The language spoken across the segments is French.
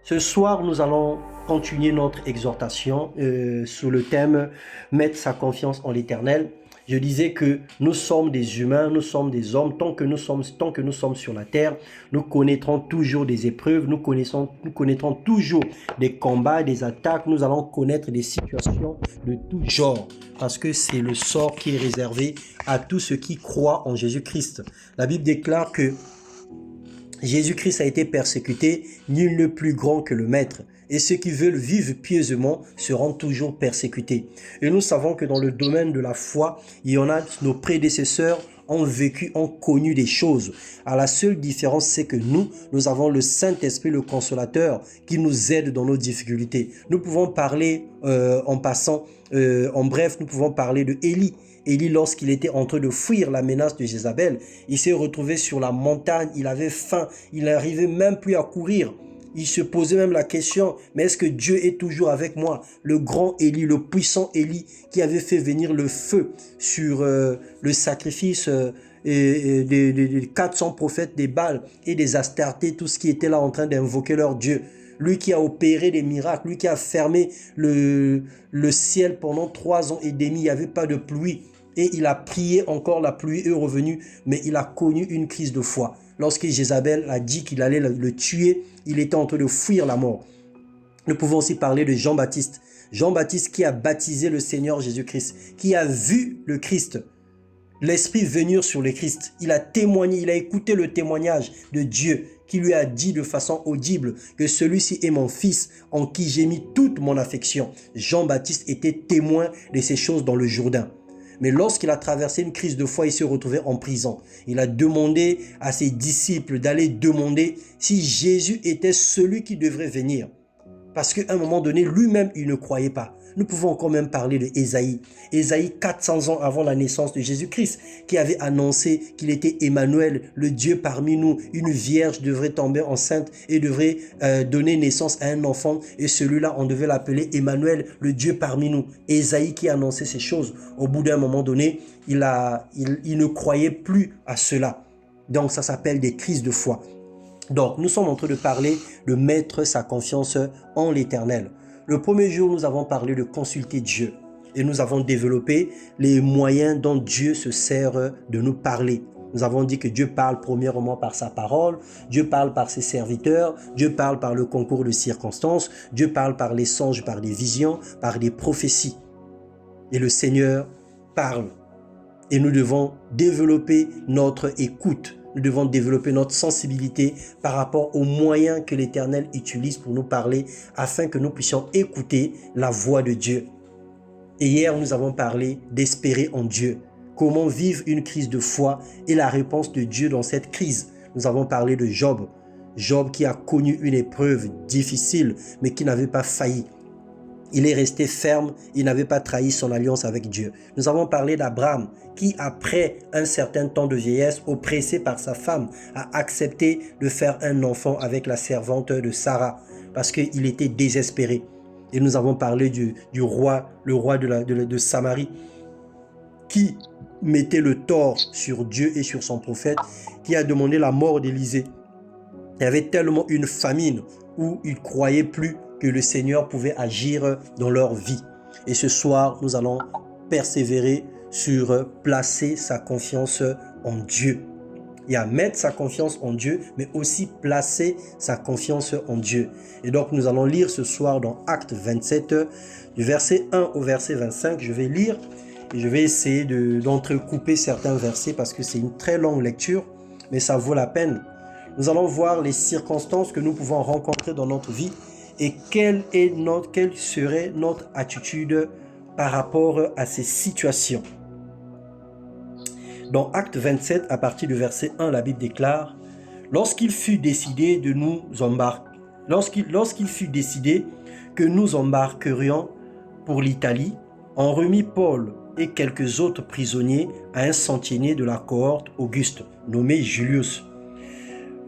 Ce soir, nous allons continuer notre exhortation sous le thème « Mettre sa confiance en l'Éternel ». Je disais que nous sommes des humains, nous sommes des hommes. Tant que nous sommes sur la terre, nous connaîtrons toujours des épreuves, nous connaîtrons toujours des combats, des attaques. Nous allons connaître des situations de tout genre parce que c'est le sort qui est réservé à tous ceux qui croient en Jésus-Christ. La Bible déclare que Jésus-Christ a été persécuté, nul n'est plus grand que le Maître. Et ceux qui veulent vivre pieusement seront toujours persécutés. Et nous savons que dans le domaine de la foi, il y en a, nos prédécesseurs ont vécu, ont connu des choses. À la seule différence, c'est que nous avons le Saint-Esprit, le Consolateur, qui nous aide dans nos difficultés. Nous pouvons parler en passant, en bref, nous pouvons parler de Élie. Élie, lorsqu'il était en train de fuir la menace de Jézabel, il s'est retrouvé sur la montagne, il avait faim, il n'arrivait même plus à courir. Il se posait même la question, mais est-ce que Dieu est toujours avec moi? Le grand Élie, le puissant Élie qui avait fait venir le feu sur le sacrifice des 400 prophètes des Baals et des Astartés, tout ce qui était là en train d'invoquer leur Dieu. Lui qui a opéré des miracles, lui qui a fermé le ciel pendant 3 ans et demi, il n'y avait pas de pluie. Et il a prié encore, la pluie est revenue, mais il a connu une crise de foi. Lorsque Jézabel a dit qu'il allait le tuer, il était en train de fuir la mort. Nous pouvons aussi parler de Jean-Baptiste. Jean-Baptiste qui a baptisé le Seigneur Jésus-Christ, qui a vu le Christ, l'Esprit venir sur le Christ. Il a témoigné, il a écouté le témoignage de Dieu qui lui a dit de façon audible que celui-ci est mon fils en qui j'ai mis toute mon affection. Jean-Baptiste était témoin de ces choses dans le Jourdain. Mais lorsqu'il a traversé une crise de foi, il se retrouvait en prison. Il a demandé à ses disciples d'aller demander si Jésus était celui qui devrait venir. Parce qu'à un moment donné, lui-même, il ne croyait pas. Nous pouvons quand même parler de Ésaïe. Ésaïe, 400 ans avant la naissance de Jésus-Christ, qui avait annoncé qu'il était Emmanuel, le Dieu parmi nous. Une vierge devrait tomber enceinte et devrait donner naissance à un enfant. Et celui-là, on devait l'appeler Emmanuel, le Dieu parmi nous. Ésaïe qui annonçait ces choses. Au bout d'un moment donné, il ne croyait plus à cela. Donc, ça s'appelle des crises de foi. Donc, nous sommes en train de parler de mettre sa confiance en l'Éternel. Le premier jour, nous avons parlé de consulter Dieu et nous avons développé les moyens dont Dieu se sert de nous parler. Nous avons dit que Dieu parle premièrement par sa parole, Dieu parle par ses serviteurs, Dieu parle par le concours de circonstances, Dieu parle par les songes, par des visions, par des prophéties. Et le Seigneur parle. Et nous devons développer notre écoute. Nous devons développer notre sensibilité par rapport aux moyens que l'Éternel utilise pour nous parler afin que nous puissions écouter la voix de Dieu. Et hier, nous avons parlé d'espérer en Dieu. Comment vivre une crise de foi et la réponse de Dieu dans cette crise. Nous avons parlé de Job. Job qui a connu une épreuve difficile mais qui n'avait pas failli. Il est resté ferme, il n'avait pas trahi son alliance avec Dieu. Nous avons parlé d'Abraham qui, après un certain temps de vieillesse, oppressé par sa femme, a accepté de faire un enfant avec la servante de Sarah parce qu'il était désespéré. Et nous avons parlé du roi, le roi de Samarie qui mettait le tort sur Dieu et sur son prophète, qui a demandé la mort d'Élisée. Il y avait tellement une famine où il ne croyait plus que le Seigneur pouvait agir dans leur vie. Et ce soir, nous allons persévérer sur placer sa confiance en Dieu. Il y a mettre sa confiance en Dieu, mais aussi placer sa confiance en Dieu. Et donc, nous allons lire ce soir dans Actes 27, du verset 1 au verset 25. Je vais lire et je vais essayer d'entrecouper certains versets parce que c'est une très longue lecture, mais ça vaut la peine. Nous allons voir les circonstances que nous pouvons rencontrer dans notre vie et quelle serait notre attitude par rapport à ces situations. Dans Acte 27, à partir du verset 1, la Bible déclare « Lorsqu'il fut décidé que nous embarquerions pour l'Italie, on remit Paul et quelques autres prisonniers à un centenier de la cohorte Auguste, nommé Julius.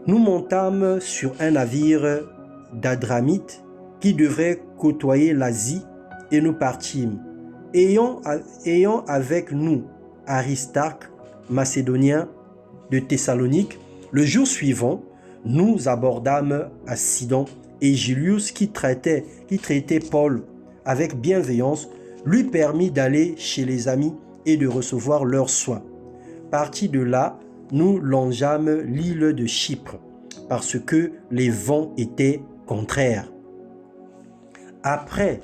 Nous montâmes sur un navire d'Adramite qui devrait côtoyer l'Asie et nous partîmes. Ayant avec nous Aristarque, Macédonien de Thessalonique, le jour suivant, nous abordâmes à Sidon Et Julius, qui traitait Paul avec bienveillance, lui permit d'aller chez les amis et de recevoir leurs soins. Parti de là, nous longeâmes l'île de Chypre, parce que les vents étaient contraires. Après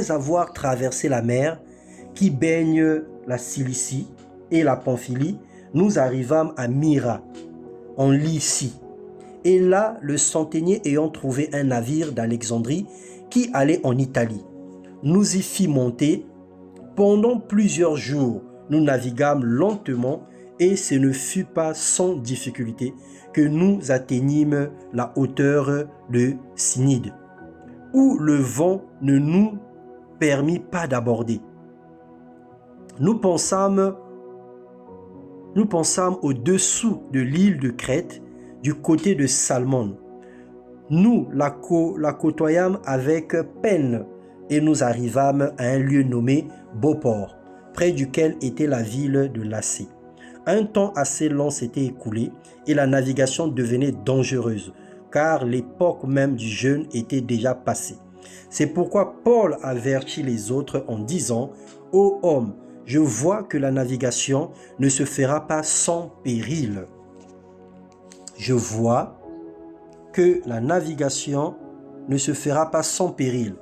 avoir traversé la mer qui baigne la Cilicie et la Pamphylie, nous arrivâmes à Myra, en Lycie. Et là, le centenier ayant trouvé un navire d'Alexandrie qui allait en Italie, nous y fit monter. Pendant plusieurs jours, nous naviguâmes lentement et ce ne fut pas sans difficulté que nous atteignîmes la hauteur de Cnide, où le vent ne nous permit pas d'aborder. Nous pensâmes au-dessous de l'île de Crète, du côté de Salmone. Nous la côtoyâmes avec peine et nous arrivâmes à un lieu nommé Beauport, près duquel était la ville de Lacée. Un temps assez long s'était écoulé et la navigation devenait dangereuse, car l'époque même du jeûne était déjà passée. C'est pourquoi Paul avertit les autres en disant « Ô homme, je vois que la navigation ne se fera pas sans péril. » Je vois que la navigation ne se fera pas sans péril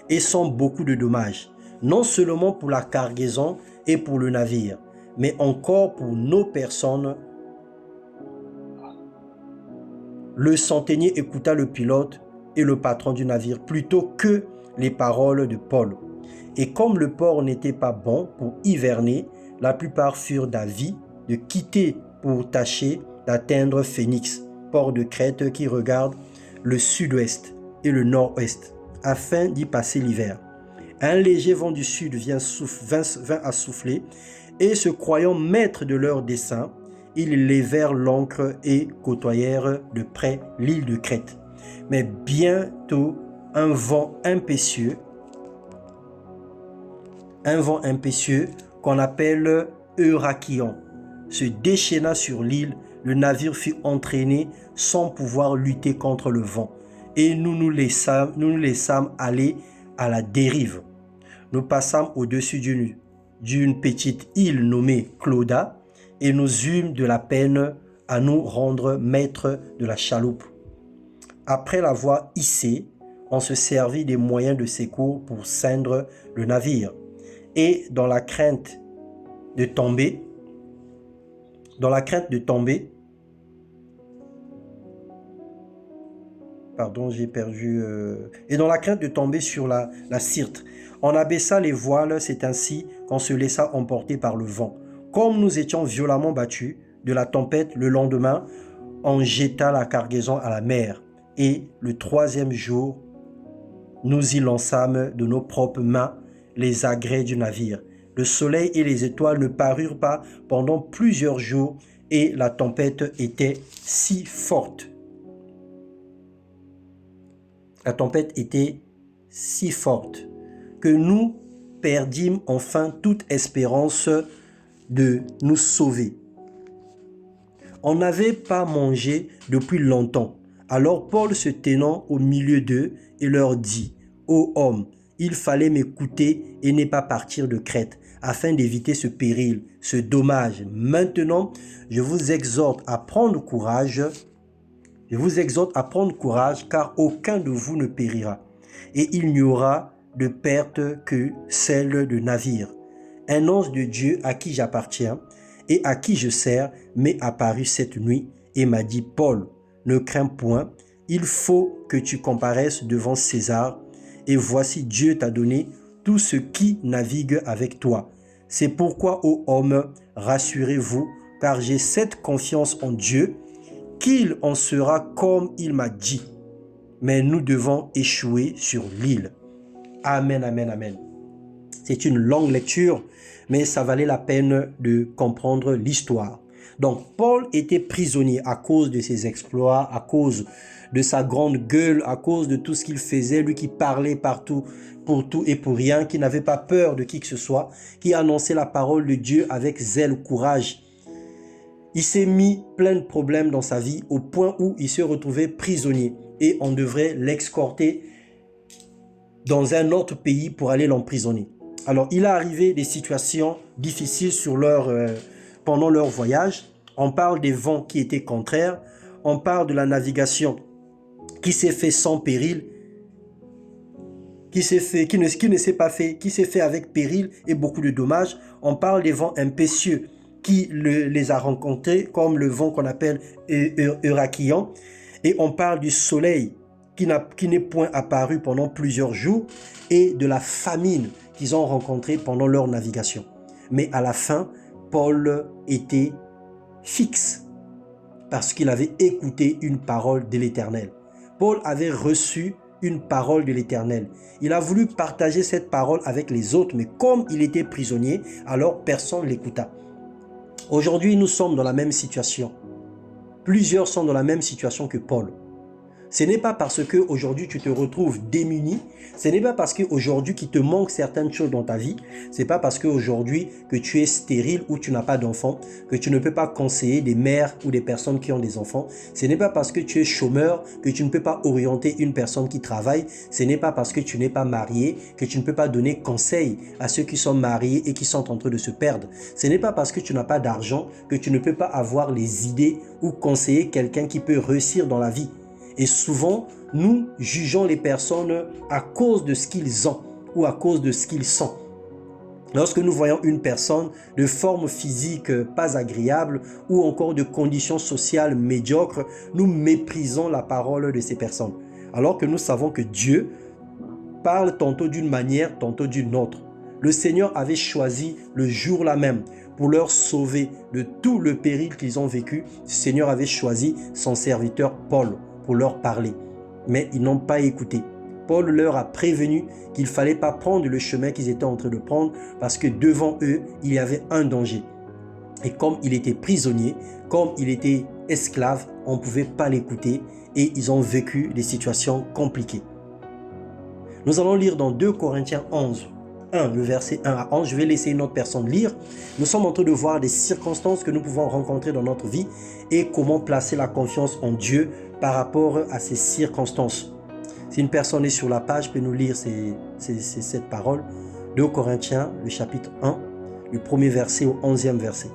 et sans beaucoup de dommages, non seulement pour la cargaison et pour le navire, mais encore pour nos personnes. Le centenier écouta le pilote et le patron du navire plutôt que les paroles de Paul. Et comme le port n'était pas bon pour hiverner, la plupart furent d'avis de quitter pour tâcher d'atteindre Phénix, port de Crète qui regarde le sud-ouest et le nord-ouest, afin d'y passer l'hiver. Un léger vent du sud vint à souffler, et se croyant maîtres de leur dessein, ils levèrent l'ancre et côtoyèrent de près l'île de Crète. Mais bientôt, un vent impétueux qu'on appelle Eurakion se déchaîna sur l'île. Le navire fut entraîné sans pouvoir lutter contre le vent, et nous nous laissâmes aller à la dérive. Nous passâmes au-dessus d'une petite île nommée Clauda, et nous eûmes de la peine à nous rendre maîtres de la chaloupe. Après l'avoir hissée, on se servit des moyens de secours pour ceindre le navire. Et dans la crainte de tomber sur la Syrte, on abaissa les voiles. C'est ainsi qu'on se laissa emporter par le vent. Comme nous étions violemment battus de la tempête, le lendemain, on jeta la cargaison à la mer. Et le troisième jour, nous y lançâmes de nos propres mains les agrès du navire. Le soleil et les étoiles ne parurent pas pendant plusieurs jours, et la tempête était si forte. Que nous perdîmes enfin toute espérance de nous sauver. On n'avait pas mangé depuis longtemps. Alors Paul, se tenant au milieu d'eux, et leur dit « Ô hommes, il fallait m'écouter et ne pas partir de Crète, afin d'éviter ce péril, ce dommage. Maintenant, je vous exhorte à prendre courage, car aucun de vous ne périra, et il n'y aura de perte que celle de navire. Un ange de Dieu à qui j'appartiens et à qui je sers m'est apparu cette nuit et m'a dit « Paul, ne crains point, il faut que tu comparaisses devant César, et voici Dieu t'a donné tous ceux qui naviguent avec toi. C'est pourquoi, ô hommes, rassurez-vous, car j'ai cette confiance en Dieu, qu'il en sera comme il m'a dit. Mais nous devons échouer sur l'île. » Amen, amen, amen. C'est une longue lecture, mais ça valait la peine de comprendre l'histoire. Donc, Paul était prisonnier à cause de ses exploits, à cause de sa grande gueule, à cause de tout ce qu'il faisait, lui qui parlait partout, pour tout et pour rien, qui n'avait pas peur de qui que ce soit, qui annonçait la parole de Dieu avec zèle, courage. Il s'est mis plein de problèmes dans sa vie au point où il se retrouvait prisonnier et on devrait l'escorter dans un autre pays pour aller l'emprisonner. Alors, il est arrivé des situations difficiles pendant leur voyage. On parle des vents qui étaient contraires. On parle de la navigation qui s'est fait sans péril, qui s'est fait avec péril et beaucoup de dommages. On parle des vents impétueux qui les a rencontrés, comme le vent qu'on appelle Euraquillan. Et on parle du soleil qui n'est point apparu pendant plusieurs jours et de la famine qu'ils ont rencontrée pendant leur navigation. Mais à la fin, Paul était fixe parce qu'il avait écouté une parole de l'Éternel. Paul avait reçu une parole de l'Éternel. Il a voulu partager cette parole avec les autres, mais comme il était prisonnier, alors personne ne l'écouta. Aujourd'hui, nous sommes dans la même situation. Plusieurs sont dans la même situation que Paul. Ce n'est pas parce qu'aujourd'hui tu te retrouves démuni, ce n'est pas parce qu'aujourd'hui qu'il te manque certaines choses dans ta vie, ce n'est pas parce qu'aujourd'hui que tu es stérile ou tu n'as pas d'enfant, que tu ne peux pas conseiller des mères ou des personnes qui ont des enfants, ce n'est pas parce que tu es chômeur que tu ne peux pas orienter une personne qui travaille, ce n'est pas parce que tu n'es pas marié que tu ne peux pas donner conseil à ceux qui sont mariés et qui sont en train de se perdre. Ce n'est pas parce que tu n'as pas d'argent que tu ne peux pas avoir les idées ou conseiller quelqu'un qui peut réussir dans la vie. Et souvent, nous jugeons les personnes à cause de ce qu'ils ont ou à cause de ce qu'ils sont. Lorsque nous voyons une personne de forme physique pas agréable ou encore de conditions sociales médiocres, nous méprisons la parole de ces personnes. Alors que nous savons que Dieu parle tantôt d'une manière, tantôt d'une autre. Le Seigneur avait choisi le jour-là même pour leur sauver de tout le péril qu'ils ont vécu. Le Seigneur avait choisi son serviteur Paul pour leur parler. Mais ils n'ont pas écouté. Paul leur a prévenu qu'il ne fallait pas prendre le chemin qu'ils étaient en train de prendre parce que devant eux, il y avait un danger. Et comme il était prisonnier, comme il était esclave, on ne pouvait pas l'écouter et ils ont vécu des situations compliquées. Nous allons lire dans 2 Corinthiens 11, le verset 1 à 11. Je vais laisser une autre personne lire. Nous sommes en train de voir des circonstances que nous pouvons rencontrer dans notre vie et comment placer la confiance en Dieu par rapport à ces circonstances. Si une personne est sur la page, peut nous lire cette parole. 2 Corinthiens, le chapitre 1, du premier verset au 11e verset.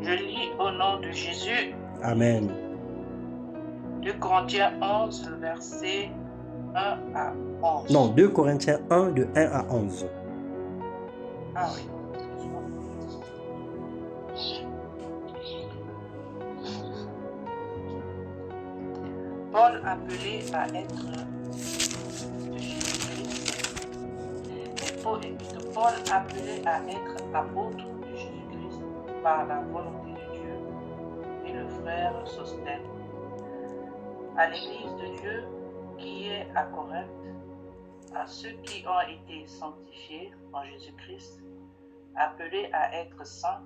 Je lis au nom de Jésus. Amen. 2 Corinthiens 11, verset 1 à 11. Non, 2 Corinthiens 1, de 1 à 11. Ah oui. Paul appelé à être de Jésus-Christ. Paul appelé à être apôtre de Jésus-Christ par la volonté de Dieu et le frère Sostène. À l'église de Dieu qui est à Corinthe, à ceux qui ont été sanctifiés en Jésus-Christ, appelés à être saints,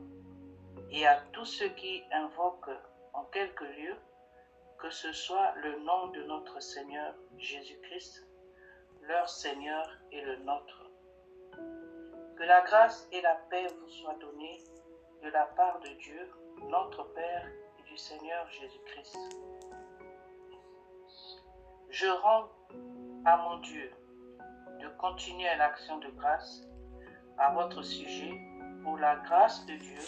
et à tous ceux qui invoquent en quelque lieu, que ce soit le nom de notre Seigneur Jésus-Christ, leur Seigneur et le nôtre. Que la grâce et la paix vous soient données de la part de Dieu, notre Père et du Seigneur Jésus-Christ. Je rends à mon Dieu de continuer l'action de grâce à votre sujet pour la grâce de Dieu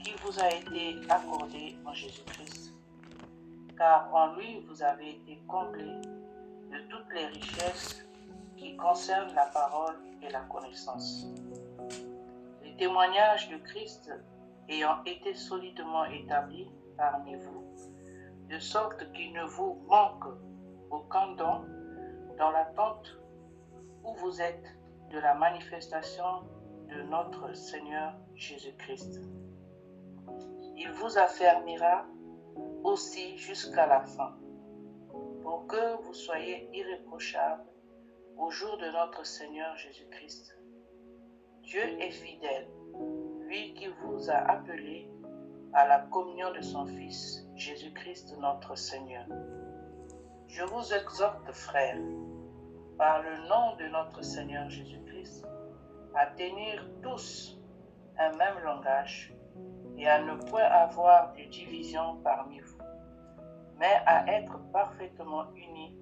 qui vous a été accordée en Jésus-Christ, car en lui vous avez été comblés de toutes les richesses qui concernent la parole et la connaissance. Les témoignages de Christ ayant été solidement établis parmi vous, de sorte qu'il ne vous manque aucun don dans l'attente où vous êtes de la manifestation de notre Seigneur Jésus-Christ. Il vous affermira aussi jusqu'à la fin, pour que vous soyez irréprochables au jour de notre Seigneur Jésus-Christ. Dieu est fidèle, lui qui vous a appelés à la communion de son Fils, Jésus-Christ notre Seigneur. Je vous exhorte, frères, par le nom de notre Seigneur Jésus-Christ, à tenir tous un même langage et à ne point avoir de division parmi vous, mais à être parfaitement unis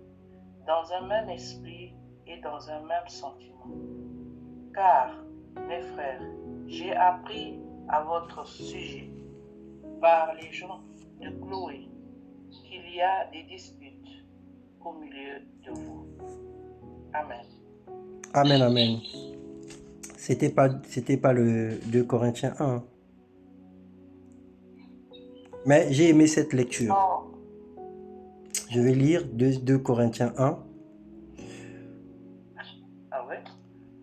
dans un même esprit et dans un même sentiment. Car, mes frères, j'ai appris à votre sujet par les gens de Chloé qu'il y a des disputes au milieu de vous. Amen. Amen, amen. C'était pas le 2 Corinthiens 1. Mais j'ai aimé cette lecture. Non. Je vais lire 2 Corinthiens 1. Ah ouais?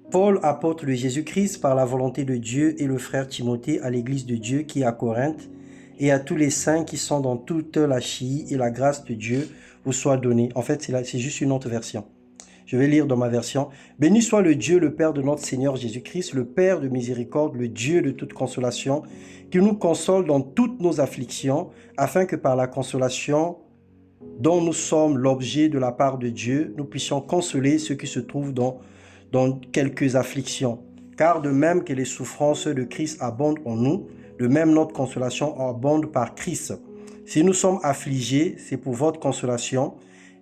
Paul, apôtre de Jésus-Christ, par la volonté de Dieu, et le frère Timothée à l'église de Dieu qui est à Corinthe, et à tous les saints qui sont dans toute l'Achaïe, et la grâce de Dieu vous soit donnée. En fait, c'est juste une autre version. Je vais lire dans ma version. Béni soit le Dieu, le Père de notre Seigneur Jésus-Christ, le Père de miséricorde, le Dieu de toute consolation, qui nous console dans toutes nos afflictions, afin que par la consolation dont nous sommes l'objet de la part de Dieu, nous puissions consoler ceux qui se trouvent dans quelques afflictions. Car de même que les souffrances de Christ abondent en nous, de même notre consolation abonde par Christ. Si nous sommes affligés, c'est pour votre consolation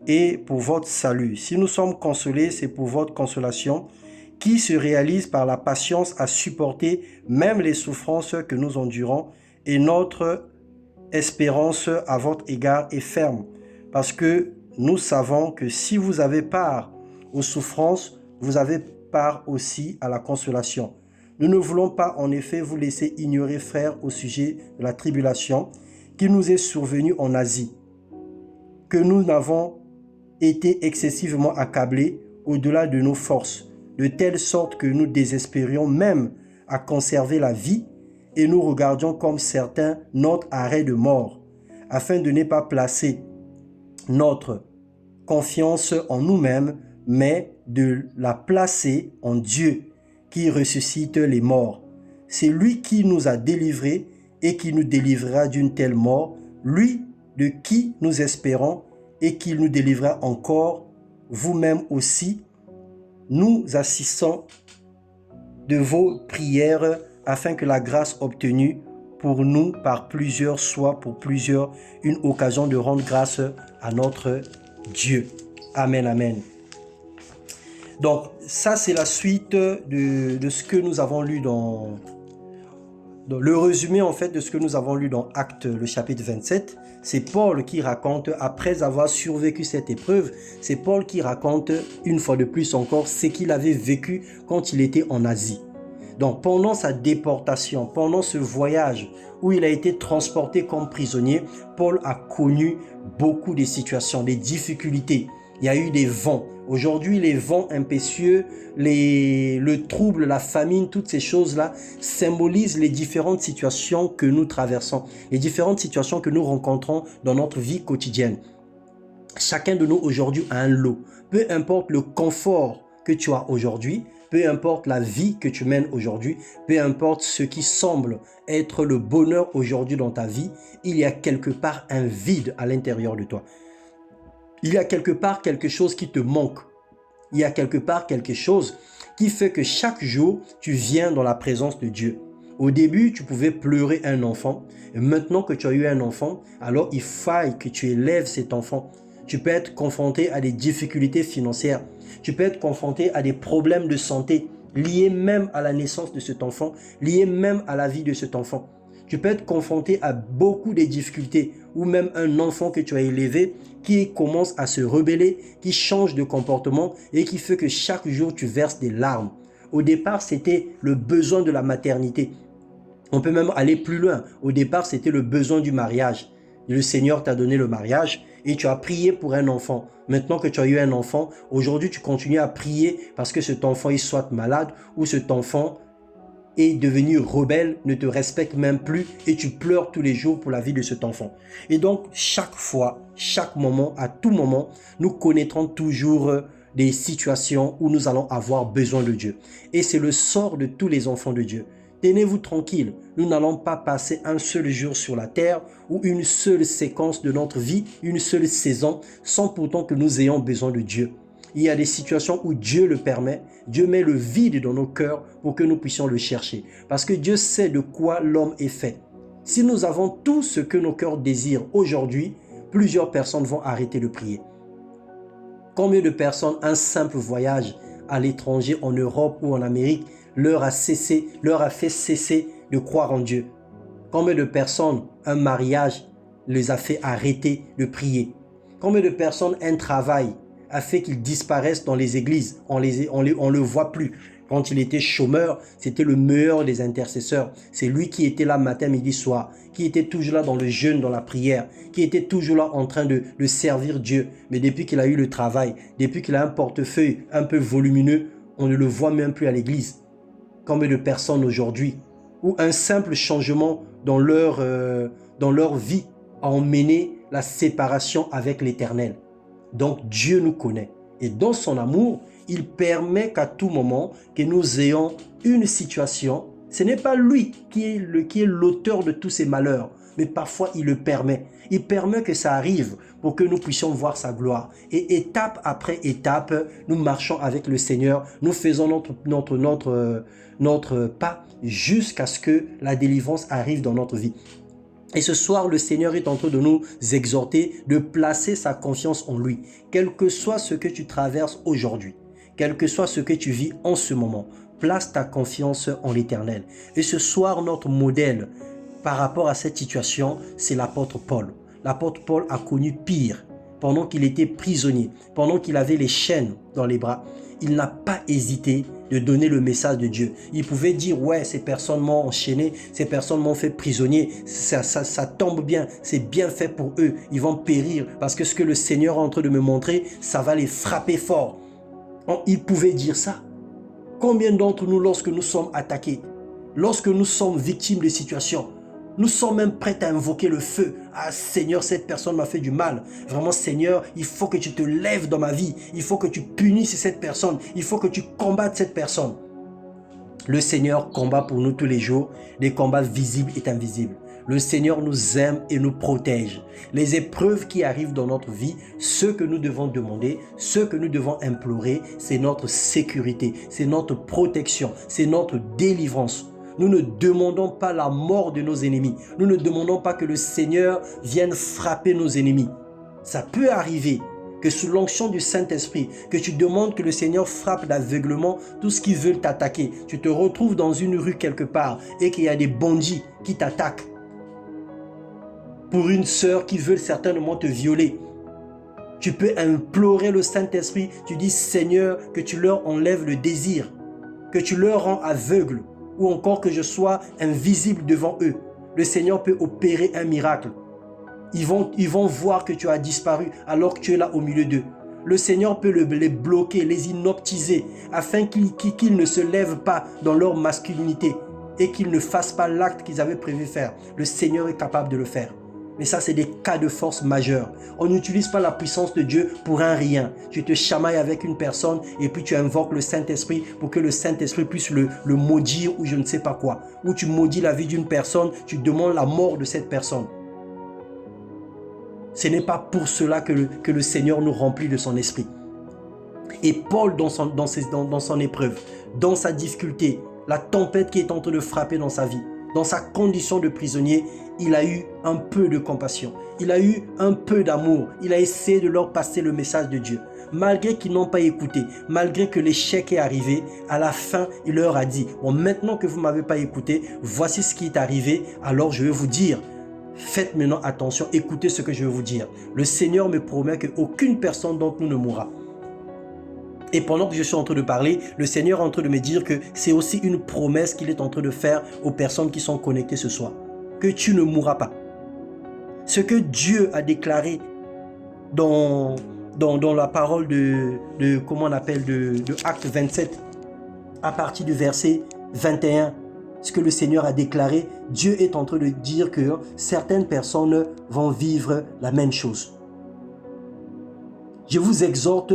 et pour votre salut. Si nous sommes consolés, c'est pour votre consolation qui se réalise par la patience à supporter même les souffrances que nous endurons, et notre espérance à votre égard est ferme, parce que nous savons que si vous avez part aux souffrances, vous avez part aussi à la consolation. Nous ne voulons pas en effet vous laisser ignorer, frères, au sujet de la tribulation qui nous est survenue en Asie, que nous n'avons été excessivement accablés au-delà de nos forces, de telle sorte que nous désespérions même à conserver la vie, et nous regardions comme certains notre arrêt de mort, afin de ne pas placer notre confiance en nous-mêmes, mais de la placer en Dieu, qui ressuscite les morts. C'est lui qui nous a délivrés et qui nous délivrera d'une telle mort, lui de qui nous espérons et qui nous délivrera encore, vous-même aussi, nous assistons de vos prières, afin que la grâce obtenue pour nous par plusieurs soit pour plusieurs une occasion de rendre grâce à notre Dieu. Amen, amen. Donc, ça c'est la suite de ce que nous avons lu dans le résumé en fait de ce que nous avons lu dans Actes, le chapitre 27. C'est Paul qui raconte, après avoir survécu cette épreuve, c'est Paul qui raconte une fois de plus encore ce qu'il avait vécu quand il était en Asie. Donc pendant sa déportation, pendant ce voyage où il a été transporté comme prisonnier, Paul a connu beaucoup de situations, des difficultés. Il y a eu des vents. Aujourd'hui, les vents impétueux, le trouble, la famine, toutes ces choses-là symbolisent les différentes situations que nous traversons, les différentes situations que nous rencontrons dans notre vie quotidienne. Chacun de nous aujourd'hui a un lot. Peu importe le confort que tu as aujourd'hui, peu importe la vie que tu mènes aujourd'hui, peu importe ce qui semble être le bonheur aujourd'hui dans ta vie, il y a quelque part un vide à l'intérieur de toi. Il y a quelque part quelque chose qui te manque. Il y a quelque part quelque chose qui fait que chaque jour, tu viens dans la présence de Dieu. Au début, tu pouvais pleurer un enfant. Et maintenant que tu as eu un enfant, alors il faille que tu élèves cet enfant. Tu peux être confronté à des difficultés financières. Tu peux être confronté à des problèmes de santé liés même à la naissance de cet enfant, liés même à la vie de cet enfant. Tu peux être confronté à beaucoup de difficultés ou même un enfant que tu as élevé qui commence à se rebeller, qui change de comportement et qui fait que chaque jour tu verses des larmes. Au départ, c'était le besoin de la maternité. On peut même aller plus loin. Au départ, c'était le besoin du mariage. Le Seigneur t'a donné le mariage et tu as prié pour un enfant. Maintenant que tu as eu un enfant, aujourd'hui tu continues à prier parce que cet enfant il soit malade ou cet enfant est devenu rebelle, ne te respecte même plus et tu pleures tous les jours pour la vie de cet enfant. Et donc chaque fois, chaque moment, à tout moment, nous connaîtrons toujours des situations où nous allons avoir besoin de Dieu. Et c'est le sort de tous les enfants de Dieu. Tenez-vous tranquille, nous n'allons pas passer un seul jour sur la terre ou une seule séquence de notre vie, une seule saison, sans pourtant que nous ayons besoin de Dieu. il y a des situations où Dieu le permet. Dieu met le vide dans nos cœurs pour que nous puissions le chercher. Parce que Dieu sait de quoi l'homme est fait. Si nous avons tout ce que nos cœurs désirent aujourd'hui, plusieurs personnes vont arrêter de prier. Combien de personnes, un simple voyage à l'étranger, en Europe ou en Amérique, leur a fait cesser de croire en Dieu? Combien de personnes, un mariage les a fait arrêter de prier? Combien de personnes, un travail a fait qu'ils disparaissent dans les églises? On le voit plus. Quand il était chômeur, c'était le meilleur des intercesseurs. C'est lui qui était là matin, midi, soir, qui était toujours là dans le jeûne, dans la prière, qui était toujours là en train de servir Dieu. Mais depuis qu'il a eu le travail, depuis qu'il a un portefeuille un peu volumineux, on ne le voit même plus à l'église. Combien de personnes aujourd'hui, où un simple changement dans leur vie a emmené la séparation avec l'Éternel. Donc Dieu nous connaît. Et dans son amour, il permet qu'à tout moment que nous ayons une situation. Ce n'est pas lui qui est l'auteur de tous ces malheurs, mais parfois il le permet. Il permet que ça arrive pour que nous puissions voir sa gloire. Et étape après étape, nous marchons avec le Seigneur, nous faisons notre pas jusqu'à ce que la délivrance arrive dans notre vie. Et ce soir, le Seigneur est en train de nous exhorter de placer sa confiance en lui. Quel que soit ce que tu traverses aujourd'hui, quel que soit ce que tu vis en ce moment, place ta confiance en l'Éternel. Et ce soir, notre modèle par rapport à cette situation, c'est l'apôtre Paul. L'apôtre Paul a connu pire. Pendant qu'il était prisonnier, pendant qu'il avait les chaînes dans les bras, il n'a pas hésité de donner le message de Dieu. Il pouvait dire, ouais, ces personnes m'ont enchaîné, ces personnes m'ont fait prisonnier, ça tombe bien, c'est bien fait pour eux, ils vont périr parce que ce que le Seigneur est en train de me montrer, ça va les frapper fort. Il pouvait dire ça. Combien d'entre nous, lorsque nous sommes attaqués, lorsque nous sommes victimes de situations, nous sommes même prêts à invoquer le feu. Ah Seigneur, cette personne m'a fait du mal. Vraiment Seigneur, il faut que tu te lèves dans ma vie. Il faut que tu punisses cette personne. Il faut que tu combattes cette personne. Le Seigneur combat pour nous tous les jours, des combats visibles et invisibles. Le Seigneur nous aime et nous protège. Les épreuves qui arrivent dans notre vie, ce que nous devons demander, ce que nous devons implorer, c'est notre sécurité, c'est notre protection, c'est notre délivrance. Nous ne demandons pas la mort de nos ennemis. Nous ne demandons pas que le Seigneur vienne frapper nos ennemis. Ça peut arriver que sous l'onction du Saint-Esprit, que tu demandes que le Seigneur frappe d'aveuglement tout ce qui veut t'attaquer. Tu te retrouves dans une rue quelque part et qu'il y a des bandits qui t'attaquent. Pour une sœur qui veut certainement te violer. Tu peux implorer le Saint-Esprit. Tu dis Seigneur, que tu leur enlèves le désir, que tu leur rends aveugles, ou encore que je sois invisible devant eux. Le Seigneur peut opérer un miracle. Ils vont voir que tu as disparu alors que tu es là au milieu d'eux. Le Seigneur peut les bloquer, les inoptiser, afin qu'ils ne se lèvent pas dans leur masculinité et qu'ils ne fassent pas l'acte qu'ils avaient prévu faire. Le Seigneur est capable de le faire. Mais ça, c'est des cas de force majeure. On n'utilise pas la puissance de Dieu pour un rien. Tu te chamailles avec une personne et puis tu invoques le Saint-Esprit pour que le Saint-Esprit puisse le maudire ou je ne sais pas quoi. Ou tu maudis la vie d'une personne, tu demandes la mort de cette personne. Ce n'est pas pour cela que le Seigneur nous remplit de son esprit. Et Paul, dans son épreuve, dans sa difficulté, la tempête qui est en train de frapper dans sa vie, dans sa condition de prisonnier, il a eu un peu de compassion. Il a eu un peu d'amour. Il a essayé de leur passer le message de Dieu. Malgré qu'ils n'ont pas écouté, malgré que l'échec est arrivé, à la fin, il leur a dit, bon, maintenant que vous ne m'avez pas écouté, voici ce qui est arrivé, alors je vais vous dire. Faites maintenant attention, écoutez ce que je vais vous dire. Le Seigneur me promet qu'aucune personne d'entre nous ne mourra. Et pendant que je suis en train de parler, le Seigneur est en train de me dire que c'est aussi une promesse qu'il est en train de faire aux personnes qui sont connectées ce soir. Que tu ne mourras pas. Ce que Dieu a déclaré dans la parole de Acte 27, à partir du verset 21, ce que le Seigneur a déclaré, Dieu est en train de dire que certaines personnes vont vivre la même chose. Je vous exhorte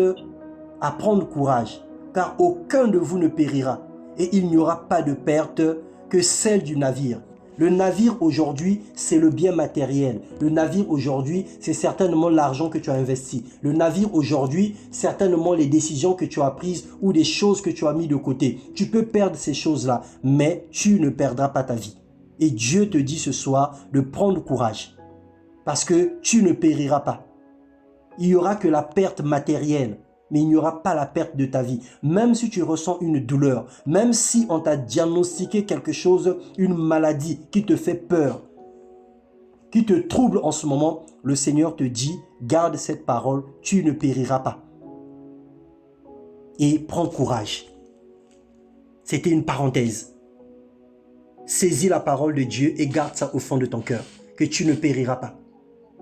à prendre courage, car aucun de vous ne périra, et il n'y aura pas de perte que celle du navire. Le navire aujourd'hui, c'est le bien matériel. Le navire aujourd'hui, c'est certainement l'argent que tu as investi. Le navire aujourd'hui, certainement les décisions que tu as prises ou des choses que tu as mis de côté. Tu peux perdre ces choses-là, mais tu ne perdras pas ta vie. Et Dieu te dit ce soir de prendre courage parce que tu ne périras pas. Il n'y aura que la perte matérielle, mais il n'y aura pas la perte de ta vie. Même si tu ressens une douleur, même si on t'a diagnostiqué quelque chose, une maladie qui te fait peur, qui te trouble en ce moment, le Seigneur te dit, garde cette parole, tu ne périras pas. Et prends courage. C'était une parenthèse. Saisis la parole de Dieu et garde ça au fond de ton cœur, que tu ne périras pas.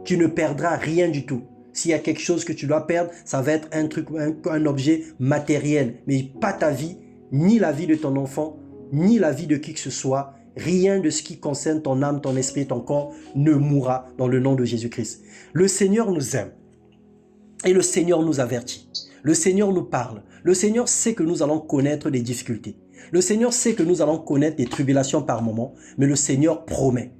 Tu ne perdras rien du tout. S'il y a quelque chose que tu dois perdre, ça va être un objet matériel, mais pas ta vie, ni la vie de ton enfant, ni la vie de qui que ce soit. Rien de ce qui concerne ton âme, ton esprit, ton corps ne mourra dans le nom de Jésus-Christ. Le Seigneur nous aime et le Seigneur nous avertit. Le Seigneur nous parle. Le Seigneur sait que nous allons connaître des difficultés. Le Seigneur sait que nous allons connaître des tribulations par moments, mais le Seigneur promet.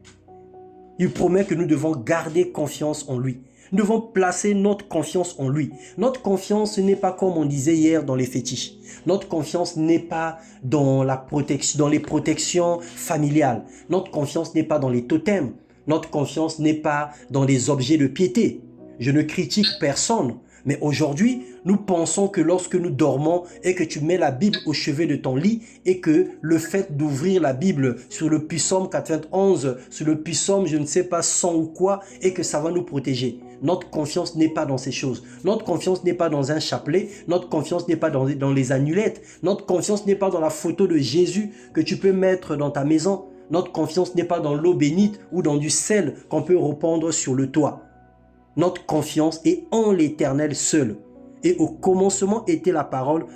Il promet que nous devons garder confiance en lui. Nous devons placer notre confiance en lui. Notre confiance n'est pas comme on disait hier dans les fétiches. Notre confiance n'est pas dans les protections familiales. Notre confiance n'est pas dans les totems. Notre confiance n'est pas dans les objets de piété. Je ne critique personne. Mais aujourd'hui, nous pensons que lorsque nous dormons et que tu mets la Bible au chevet de ton lit et que le fait d'ouvrir la Bible sur le psaume 91, sur le psaume je ne sais pas 100 ou quoi, et que ça va nous protéger. Notre confiance n'est pas dans ces choses. Notre confiance n'est pas dans un chapelet. Notre confiance n'est pas dans les amulettes. Notre confiance n'est pas dans la photo de Jésus que tu peux mettre dans ta maison. Notre confiance n'est pas dans l'eau bénite ou dans du sel qu'on peut répandre sur le toit. Notre confiance est en l'Éternel seul. Et au commencement était la parole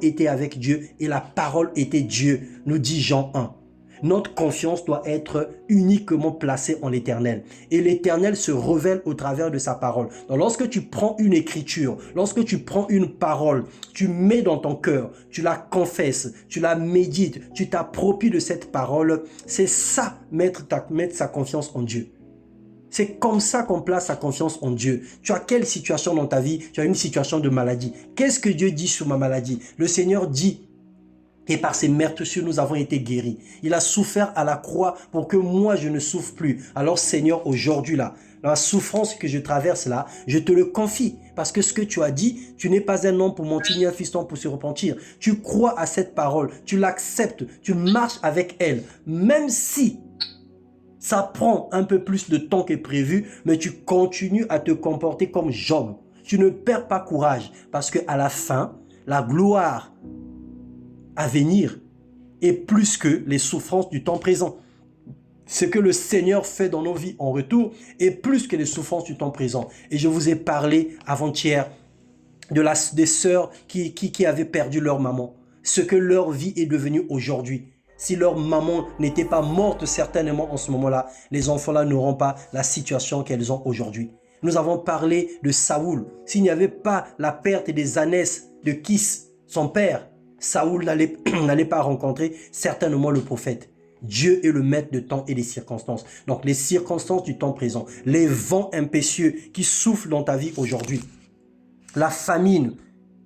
était avec Dieu et la parole était Dieu, nous dit Jean 1. Notre confiance doit être uniquement placée en l'Éternel. Et l'Éternel se révèle au travers de sa parole. Donc lorsque tu prends une écriture, lorsque tu prends une parole, tu mets dans ton cœur, tu la confesses, tu la médites, tu t'appropries de cette parole, c'est ça, mettre sa confiance en Dieu. C'est comme ça qu'on place sa confiance en Dieu. Tu as quelle situation dans ta vie? Tu as une situation de maladie. Qu'est-ce que Dieu dit sur ma maladie? Le Seigneur dit, et par ses meurtrissures, nous avons été guéris. Il a souffert à la croix pour que moi, je ne souffre plus. Alors Seigneur, aujourd'hui là, dans la souffrance que je traverse là, je te le confie. Parce que ce que tu as dit, tu n'es pas un homme pour mentir ni un fiston pour se repentir. Tu crois à cette parole, tu l'acceptes, tu marches avec elle. Même si ça prend un peu plus de temps que prévu, mais tu continues à te comporter comme Job. Tu ne perds pas courage parce qu'à la fin, la gloire à venir est plus que les souffrances du temps présent. Ce que le Seigneur fait dans nos vies en retour est plus que les souffrances du temps présent. Et je vous ai parlé avant-hier des sœurs qui avaient perdu leur maman. Ce que leur vie est devenue aujourd'hui. Si leur maman n'était pas morte certainement en ce moment-là, les enfants-là n'auront pas la situation qu'elles ont aujourd'hui. Nous avons parlé de Saoul. S'il n'y avait pas la perte des ânesses de Kis, son père, Saoul n'allait pas rencontrer certainement le prophète. Dieu est le maître de temps et des circonstances. Donc les circonstances du temps présent, les vents impétueux qui soufflent dans ta vie aujourd'hui, la famine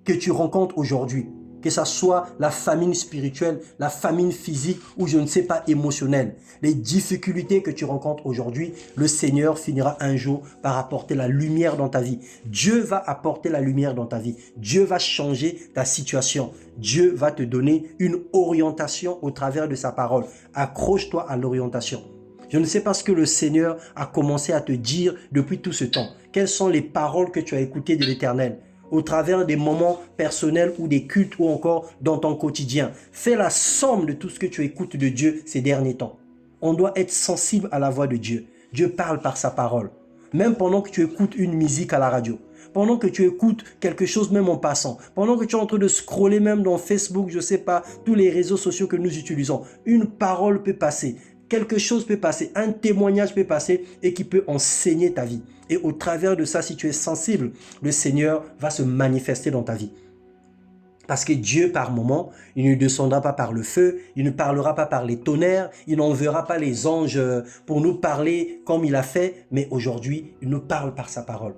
que tu rencontres aujourd'hui, que ce soit la famine spirituelle, la famine physique ou je ne sais pas émotionnelle, les difficultés que tu rencontres aujourd'hui, le Seigneur finira un jour par apporter la lumière dans ta vie. Dieu va apporter la lumière dans ta vie. Dieu va changer ta situation. Dieu va te donner une orientation au travers de sa parole. Accroche-toi à l'orientation. Je ne sais pas ce que le Seigneur a commencé à te dire depuis tout ce temps. Quelles sont les paroles que tu as écoutées de l'Éternel? Au travers des moments personnels ou des cultes ou encore dans ton quotidien. Fais la somme de tout ce que tu écoutes de Dieu ces derniers temps. On doit être sensible à la voix de Dieu. Dieu parle par sa parole. Même pendant que tu écoutes une musique à la radio. Pendant que tu écoutes quelque chose même en passant. Pendant que tu es en train de scroller même dans Facebook, je ne sais pas, tous les réseaux sociaux que nous utilisons. Une parole peut passer. Quelque chose peut passer, un témoignage peut passer et qui peut enseigner ta vie. Et au travers de ça, si tu es sensible, le Seigneur va se manifester dans ta vie. Parce que Dieu, par moment, il ne descendra pas par le feu, il ne parlera pas par les tonnerres, il n'enverra pas les anges pour nous parler comme il a fait, mais aujourd'hui, il nous parle par sa parole.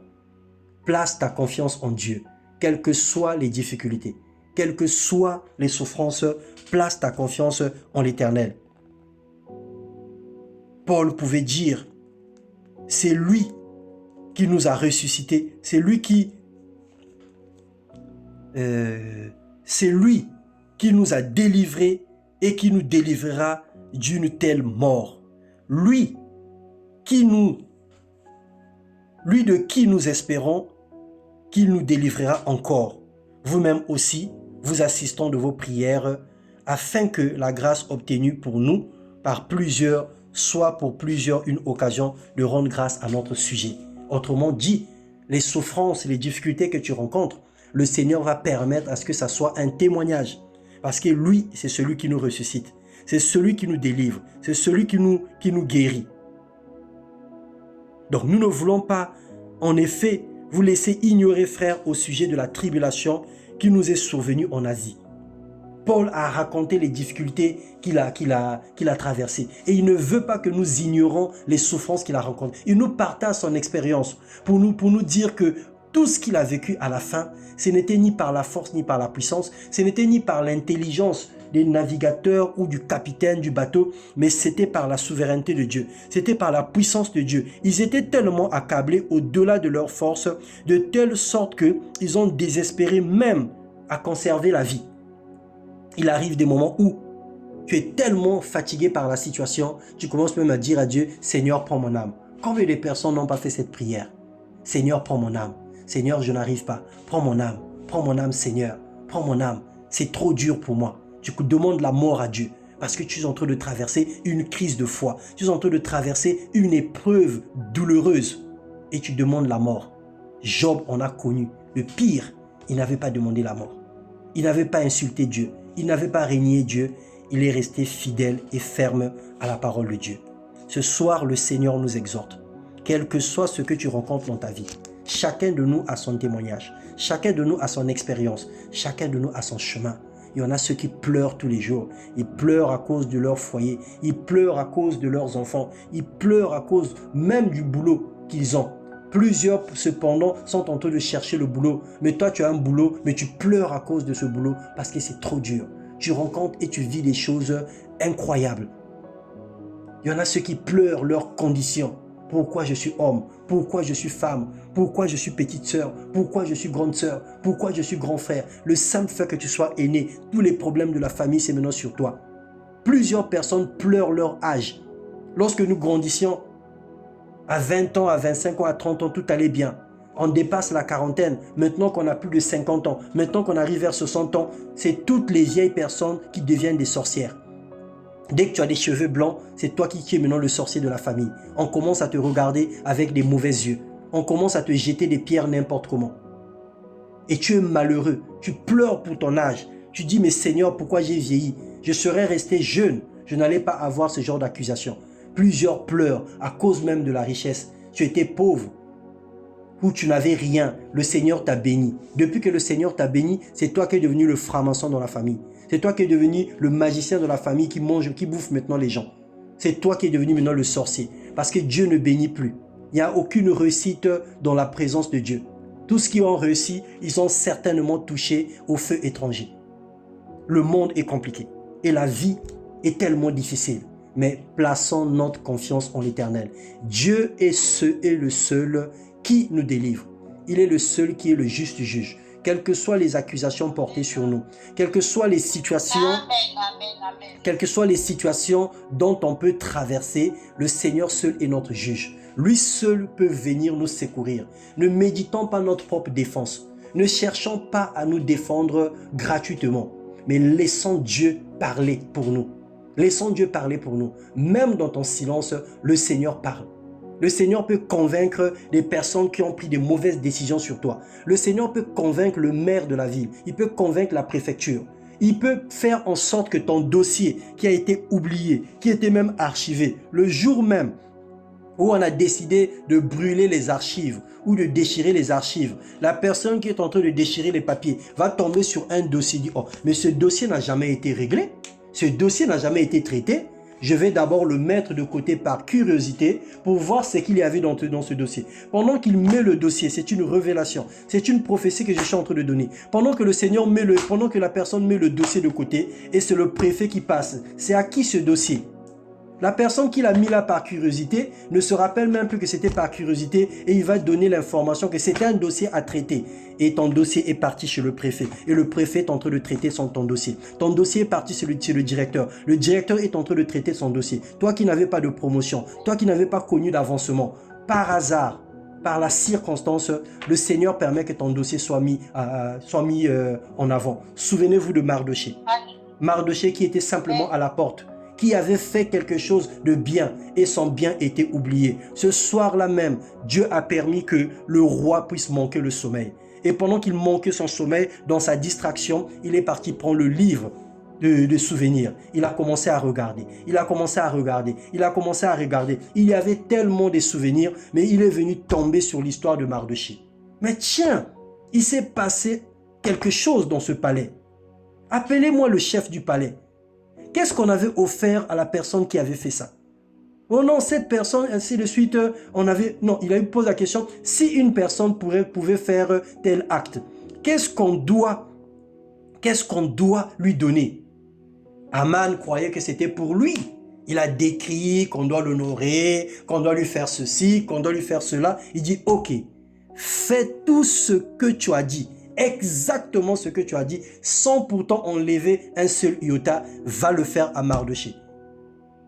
Place ta confiance en Dieu, quelles que soient les difficultés, quelles que soient les souffrances, place ta confiance en l'Éternel. Paul pouvait dire, c'est lui qui nous a ressuscités, c'est lui qui nous a délivrés et qui nous délivrera d'une telle mort. Lui de qui nous espérons qu'il nous délivrera encore. Vous-même aussi, vous assistons de vos prières afin que la grâce obtenue pour nous par plusieurs soit pour plusieurs une occasion de rendre grâce à notre sujet. Autrement dit, les souffrances, les difficultés que tu rencontres, le Seigneur va permettre à ce que ça soit un témoignage. Parce que lui, c'est celui qui nous ressuscite. C'est celui qui nous délivre. C'est celui qui nous guérit. Donc nous ne voulons pas, en effet, vous laisser ignorer, frères, au sujet de la tribulation qui nous est survenue en Asie. Paul a raconté les difficultés qu'il a traversées. Et il ne veut pas que nous ignorions les souffrances qu'il a rencontrées. Il nous partage son expérience pour nous dire que tout ce qu'il a vécu à la fin, ce n'était ni par la force ni par la puissance, ce n'était ni par l'intelligence des navigateurs ou du capitaine du bateau, mais c'était par la souveraineté de Dieu, c'était par la puissance de Dieu. Ils étaient tellement accablés au-delà de leur force, de telle sorte qu'ils ont désespéré même à conserver la vie. Il arrive des moments où tu es tellement fatigué par la situation, tu commences même à dire à Dieu, Seigneur, prends mon âme. Combien de personnes n'ont pas fait cette prière? Seigneur, prends mon âme. Seigneur, je n'arrive pas. Prends mon âme, Seigneur. Prends mon âme. C'est trop dur pour moi. Tu demandes la mort à Dieu parce que tu es en train de traverser une crise de foi. Tu es en train de traverser une épreuve douloureuse et tu demandes la mort. Job en a connu. Le pire, il n'avait pas demandé la mort. Il n'avait pas insulté Dieu. Il n'avait pas régné Dieu. Il est resté fidèle et ferme à la parole de Dieu. Ce soir, le Seigneur nous exhorte. Quel que soit ce que tu rencontres dans ta vie, chacun de nous a son témoignage. Chacun de nous a son expérience. Chacun de nous a son chemin. Il y en a ceux qui pleurent tous les jours. Ils pleurent à cause de leur foyer. Ils pleurent à cause de leurs enfants. Ils pleurent à cause même du boulot qu'ils ont. Plusieurs, cependant, sont en train de chercher le boulot. Mais toi, tu as un boulot, mais tu pleures à cause de ce boulot parce que c'est trop dur. Tu rencontres et tu vis des choses incroyables. Il y en a ceux qui pleurent leurs conditions. Pourquoi je suis homme? Pourquoi je suis femme? Pourquoi je suis petite sœur? Pourquoi je suis grande sœur? Pourquoi je suis grand frère? Le simple fait que tu sois aîné, tous les problèmes de la famille, c'est maintenant sur toi. Plusieurs personnes pleurent leur âge. Lorsque nous grandissions, à 20 ans, à 25 ans, à 30 ans, tout allait bien. On dépasse la quarantaine. Maintenant qu'on a plus de 50 ans, maintenant qu'on arrive vers 60 ans, c'est toutes les vieilles personnes qui deviennent des sorcières. Dès que tu as des cheveux blancs, c'est toi qui es maintenant le sorcier de la famille. On commence à te regarder avec des mauvais yeux. On commence à te jeter des pierres n'importe comment. Et tu es malheureux. Tu pleures pour ton âge. Tu dis, mais Seigneur, pourquoi j'ai vieilli? Je serais resté jeune. Je n'allais pas avoir ce genre d'accusation. Plusieurs pleurent à cause même de la richesse. Tu étais pauvre ou tu n'avais rien. Le Seigneur t'a béni. Depuis que le Seigneur t'a béni, c'est toi qui es devenu le franc-maçon dans la famille. C'est toi qui es devenu le magicien de la famille qui mange, qui bouffe maintenant les gens. C'est toi qui es devenu maintenant le sorcier. Parce que Dieu ne bénit plus. Il n'y a aucune réussite dans la présence de Dieu. Tous ceux qui ont réussi, ils ont certainement touché au feu étranger. Le monde est compliqué. Et la vie est tellement difficile. Mais plaçons notre confiance en l'Éternel. Dieu est le seul qui nous délivre. Il est le seul qui est le juste juge. Quelles que soient les accusations portées sur nous, quelles que soient les situations, quelles que soient les situations dont on peut traverser, le Seigneur seul est notre juge. Lui seul peut venir nous secourir. Ne méditons pas notre propre défense. Ne cherchons pas à nous défendre gratuitement, mais laissons Dieu parler pour nous. Laissons Dieu parler pour nous. Même dans ton silence, le Seigneur parle. Le Seigneur peut convaincre des personnes qui ont pris de mauvaises décisions sur toi. Le Seigneur peut convaincre le maire de la ville. Il peut convaincre la préfecture. Il peut faire en sorte que ton dossier qui a été oublié, qui était même archivé, le jour même où on a décidé de brûler les archives ou de déchirer les archives, la personne qui est en train de déchirer les papiers va tomber sur un dossier, dit, oh, mais ce dossier n'a jamais été réglé, ce dossier n'a jamais été traité, je vais d'abord le mettre de côté par curiosité pour voir ce qu'il y avait dans ce dossier. Pendant qu'il met le dossier, c'est une révélation, c'est une prophétie que je suis en train de donner. Pendant que pendant que la personne met le dossier de côté et c'est le préfet qui passe, c'est à qui ce dossier? La personne qui l'a mis là par curiosité ne se rappelle même plus que c'était par curiosité et il va donner l'information que c'était un dossier à traiter. Et ton dossier est parti chez le préfet. Et le préfet est en train de traiter ton dossier. Ton dossier est parti chez le directeur. Le directeur est en train de traiter son dossier. Toi qui n'avais pas de promotion, toi qui n'avais pas connu d'avancement, par hasard, par la circonstance, le Seigneur permet que ton dossier soit mis en avant. Souvenez-vous de Mardoché. Mardoché qui était simplement à la porte, qui avait fait quelque chose de bien et son bien était oublié. Ce soir-là même, Dieu a permis que le roi puisse manquer le sommeil. Et pendant qu'il manquait son sommeil, dans sa distraction, il est parti prendre le livre de souvenirs. Il a commencé à regarder. Il a commencé à regarder. Il a commencé à regarder. Il y avait tellement de souvenirs, mais il est venu tomber sur l'histoire de Mardoché. Mais tiens, il s'est passé quelque chose dans ce palais. Appelez-moi le chef du palais. Qu'est-ce qu'on avait offert à la personne qui avait fait ça? Oh non, cette personne, ainsi de suite, Non, il a posé la question, si une personne pouvait faire tel acte, qu'est-ce qu'on doit lui donner? Aman croyait que c'était pour lui. Il a décrit qu'on doit l'honorer, qu'on doit lui faire ceci, qu'on doit lui faire cela. Il dit, ok, fais tout ce que tu as dit. Exactement ce que tu as dit, sans pourtant enlever un seul iota, va le faire à Mardoché.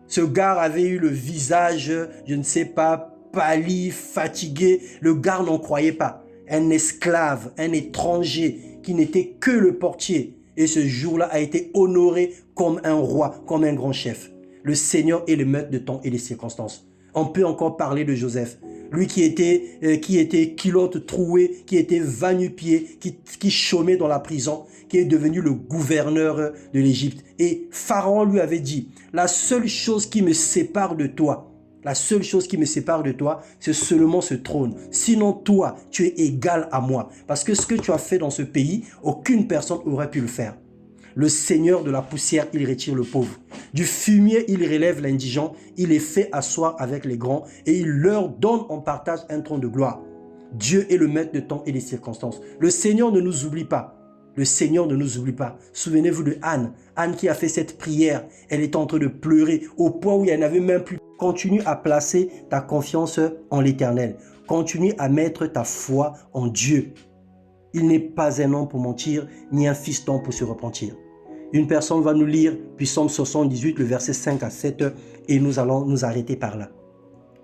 Ce gars avait eu le visage, je ne sais pas, pâli, fatigué. Le gars n'en croyait pas. Un esclave, un étranger qui n'était que le portier. Et ce jour-là a été honoré comme un roi, comme un grand chef. Le Seigneur est le maître de temps et des circonstances. On peut encore parler de Joseph. Lui qui était culotte trouée, qui était va-nu-pied, qui chômait dans la prison, qui est devenu le gouverneur de l'Égypte. Et Pharaon lui avait dit, la seule chose qui me sépare de toi, c'est seulement ce trône. Sinon, toi, tu es égal à moi. Parce que ce que tu as fait dans ce pays, aucune personne aurait pu le faire. Le Seigneur de la poussière, il retire le pauvre. Du fumier, il relève l'indigent. Il les fait asseoir avec les grands et il leur donne en partage un trône de gloire. Dieu est le maître de temps et des circonstances. Le Seigneur ne nous oublie pas. Le Seigneur ne nous oublie pas. Souvenez-vous de Anne. Anne qui a fait cette prière. Elle était en train de pleurer au point où elle n'avait même plus. Continue à placer ta confiance en l'Éternel. Continue à mettre ta foi en Dieu. Il n'est pas un homme pour mentir, ni un fiston pour se repentir. Une personne va nous lire Psaume 78, le verset 5 à 7, et nous allons nous arrêter par là.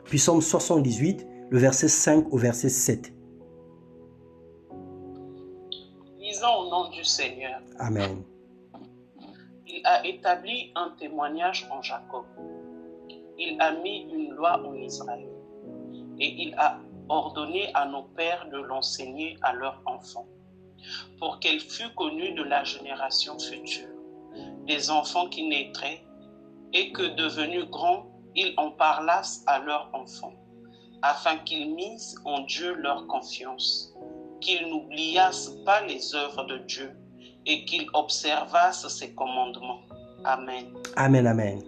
Psaume 78, le verset 5 au verset 7. Lisons au nom du Seigneur. Amen. Il a établi un témoignage en Jacob. Il a mis une loi en Israël. Et il a ordonné à nos pères de l'enseigner à leurs enfants, pour qu'elle fût connue de la génération future, des enfants qui naîtraient, et que devenus grands, ils en parlassent à leurs enfants, afin qu'ils misent en Dieu leur confiance, qu'ils n'oubliassent pas les œuvres de Dieu, et qu'ils observassent ses commandements. Amen. Amen, amen.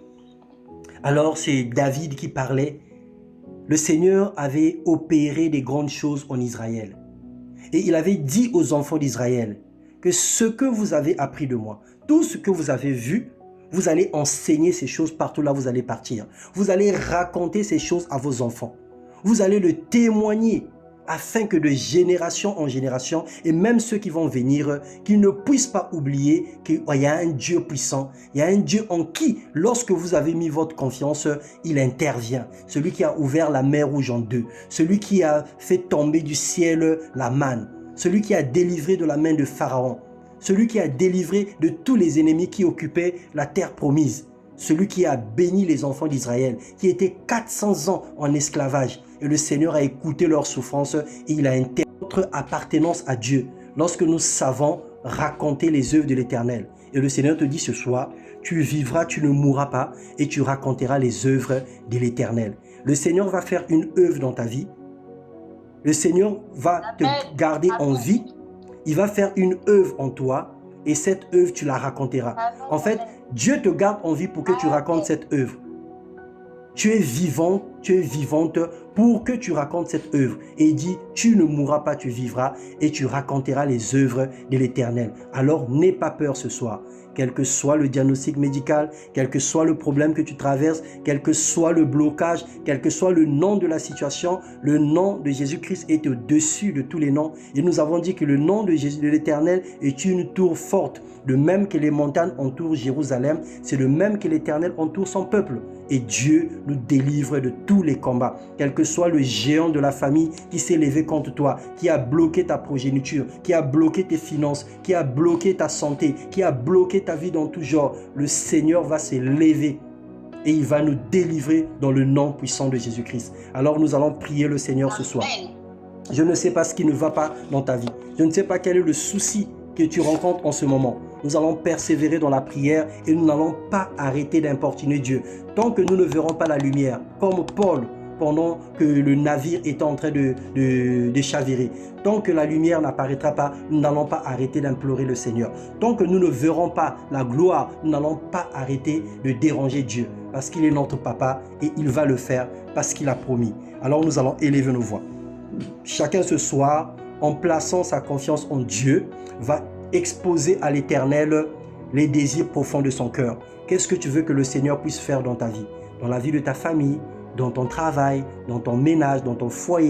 Alors c'est David qui parlait. Le Seigneur avait opéré des grandes choses en Israël. Et il avait dit aux enfants d'Israël que ce que vous avez appris de moi, tout ce que vous avez vu, vous allez enseigner ces choses partout là où vous allez partir. Vous allez raconter ces choses à vos enfants. Vous allez le témoigner afin que de génération en génération, et même ceux qui vont venir, qu'ils ne puissent pas oublier qu'il y a un Dieu puissant, il y a un Dieu en qui, lorsque vous avez mis votre confiance, il intervient. Celui qui a ouvert la mer Rouge en deux, celui qui a fait tomber du ciel la manne, celui qui a délivré de la main de Pharaon, celui qui a délivré de tous les ennemis qui occupaient la terre promise, celui qui a béni les enfants d'Israël, qui étaient 400 ans en esclavage. Et le Seigneur a écouté leurs souffrances et il a interrompu notre appartenance à Dieu lorsque nous savons raconter les œuvres de l'Éternel. Et le Seigneur te dit ce soir, tu vivras, tu ne mourras pas et tu raconteras les œuvres de l'Éternel. Le Seigneur va faire une œuvre dans ta vie. Le Seigneur va te garder en vie. Il va faire une œuvre en toi et cette œuvre, tu la raconteras. En fait, Dieu te garde en vie pour que tu racontes cette œuvre. Tu es vivant, tu es vivante pour que tu racontes cette œuvre. Et il dit, tu ne mourras pas, tu vivras et tu raconteras les œuvres de l'Éternel. Alors, n'aie pas peur ce soir. Quel que soit le diagnostic médical, quel que soit le problème que tu traverses, quel que soit le blocage, quel que soit le nom de la situation, le nom de Jésus-Christ est au-dessus de tous les noms. Et nous avons dit que le nom de Jésus, de l'Éternel est une tour forte. De même que les montagnes entourent Jérusalem, c'est le même que l'Éternel entoure son peuple. Et Dieu nous délivre de tous les combats. Quel que soit le géant de la famille qui s'est levé contre toi, qui a bloqué ta progéniture, qui a bloqué tes finances, qui a bloqué ta santé, qui a bloqué ta vie dans tout genre, le Seigneur va se lever et il va nous délivrer dans le nom puissant de Jésus-Christ. Alors nous allons prier le Seigneur ce soir. Je ne sais pas ce qui ne va pas dans ta vie. Je ne sais pas quel est le souci que tu rencontres en ce moment. Nous allons persévérer dans la prière et nous n'allons pas arrêter d'importuner Dieu. Tant que nous ne verrons pas la lumière, comme Paul, pendant que le navire est en train de chavirer. Tant que la lumière n'apparaîtra pas, nous n'allons pas arrêter d'implorer le Seigneur. Tant que nous ne verrons pas la gloire, nous n'allons pas arrêter de déranger Dieu. Parce qu'il est notre papa et il va le faire parce qu'il a promis. Alors nous allons élever nos voix. Chacun ce soir, en plaçant sa confiance en Dieu, va exposer à l'Éternel les désirs profonds de son cœur. Qu'est-ce que tu veux que le Seigneur puisse faire dans ta vie, dans la vie de ta famille, dans ton travail, dans ton ménage, dans ton foyer?